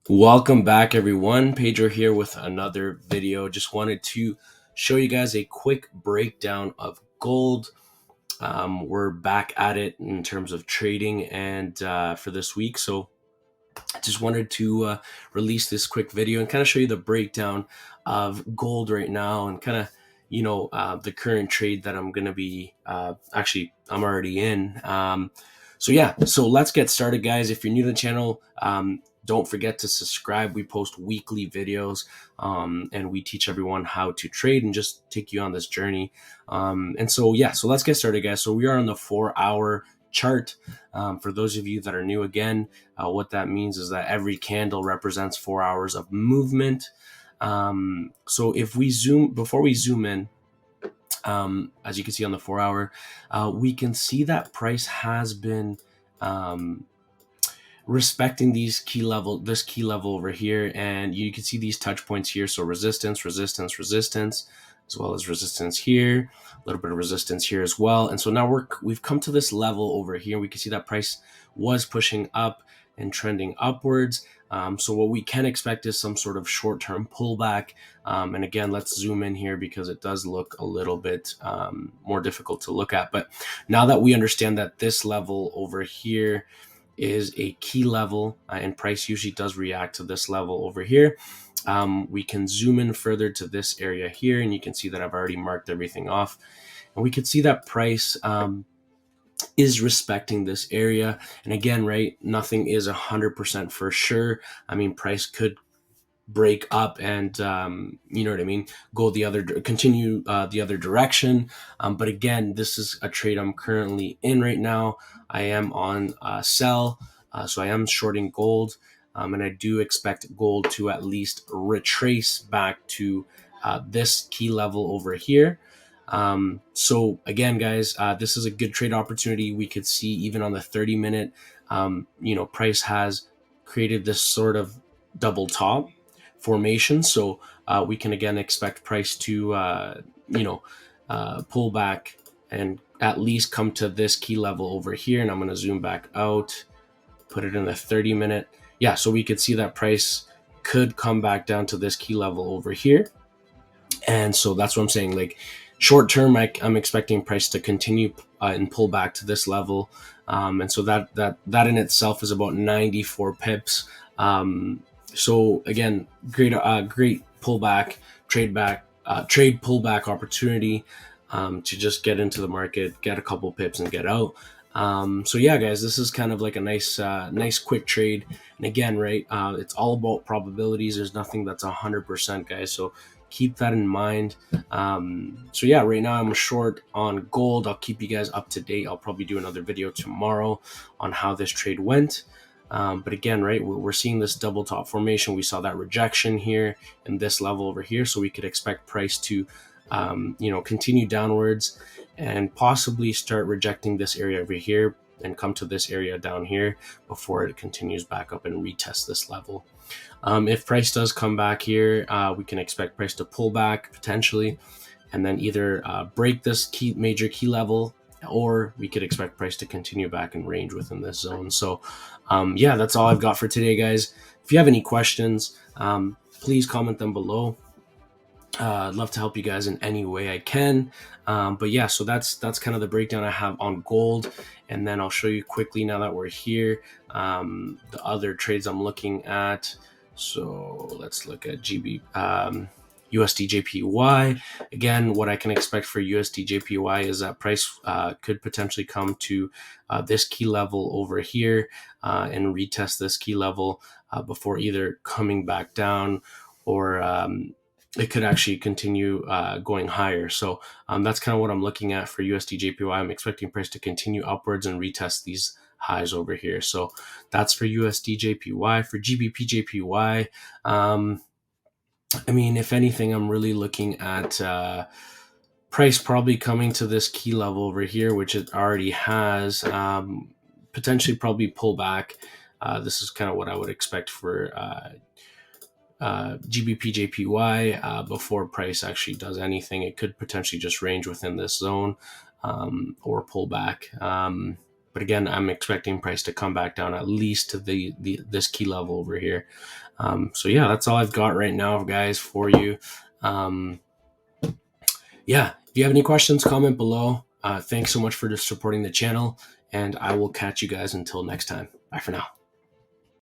Welcome back, everyone. Pedro here with another video. Just wanted to show you guys a quick breakdown of gold. We're back at it in terms of trading and for this week. So I just wanted to release this quick video and kind of show you the breakdown of gold right now and kind of, the current trade that I'm going to be, actually, I'm already in. So let's get started, guys. If you're new to the channel, don't forget to subscribe. We post weekly videos and we teach everyone how to trade and just take you on this journey. So let's get started, guys. So we are on the 4-hour chart. For those of you that are new again, what that means is that every candle represents 4 hours of movement. So if we before we zoom in, as you can see on the 4-hour, we can see that price has been respecting this key level over here, and you can see these touch points here. So resistance, resistance, resistance, as well as resistance here, a little bit of resistance here as well. And so now we've come to this level over here. We can see that price was pushing up and trending upwards. So what we can expect is some sort of short-term pullback. And again, let's zoom in here because it does look a little bit more difficult to look at. But now that we understand that this level over here is a key level, and price usually does react to this level over here, we can zoom in further to this area here, and you can see that I've already marked everything off, and we can see that price is respecting this area. And again, right, nothing is 100% for sure. I mean, price could break up and you know what I mean, continue the other direction, but again, this is a trade I'm currently in right now. I am on sell, so I am shorting gold, and I do expect gold to at least retrace back to this key level over here. So again, guys, this is a good trade opportunity. We could see even on the 30-minute, price has created this sort of double top formation. So we can again expect price to, pull back and at least come to this key level over here. And I'm going to zoom back out, put it in the 30-minute. Yeah, so we could see that price could come back down to this key level over here. And so that's what I'm saying. Like short term, I'm expecting price to continue and pull back to this level. And so that in itself is about 94 pips. So again, great pullback, trade pullback opportunity to just get into the market, get a couple pips and get out. So yeah, guys, this is kind of like a nice quick trade. And again, right, it's all about probabilities. There's nothing that's 100%, guys. So keep that in mind. So yeah, right now I'm short on gold. I'll keep you guys up to date. I'll probably do another video tomorrow on how this trade went. But again, right, we're seeing this double top formation. We saw that rejection here and this level over here. So we could expect price to, continue downwards and possibly start rejecting this area over here and come to this area down here before it continues back up and retest this level. If price does come back here, we can expect price to pull back potentially, and then either break this major key level, or we could expect price to continue back in range within this zone. So yeah, that's all I've got for today, guys. If you have any questions, please comment them below. I'd love to help you guys in any way I can. But yeah, so that's kind of the breakdown I have on gold. And then I'll show you quickly, now that we're here, the other trades I'm looking at. So let's look at USD/JPY. Again, what I can expect for USD/JPY is that price could potentially come to this key level over here and retest this key level before either coming back down or it could actually continue going higher. So that's kind of what I'm looking at for USD/JPY. I'm expecting price to continue upwards and retest these highs over here. So that's for USD/JPY. For GBP/JPY, I mean, if anything, I'm really looking at price probably coming to this key level over here, which it already has, potentially probably pull back. This is kind of what I would expect for GBP JPY before price actually does anything. It could potentially just range within this zone or pull back. But again, I'm expecting price to come back down at least to this key level over here. So yeah, that's all I've got right now, guys, for you. Yeah, if you have any questions, comment below. Thanks so much for supporting the channel, and I will catch you guys until next time. Bye for now.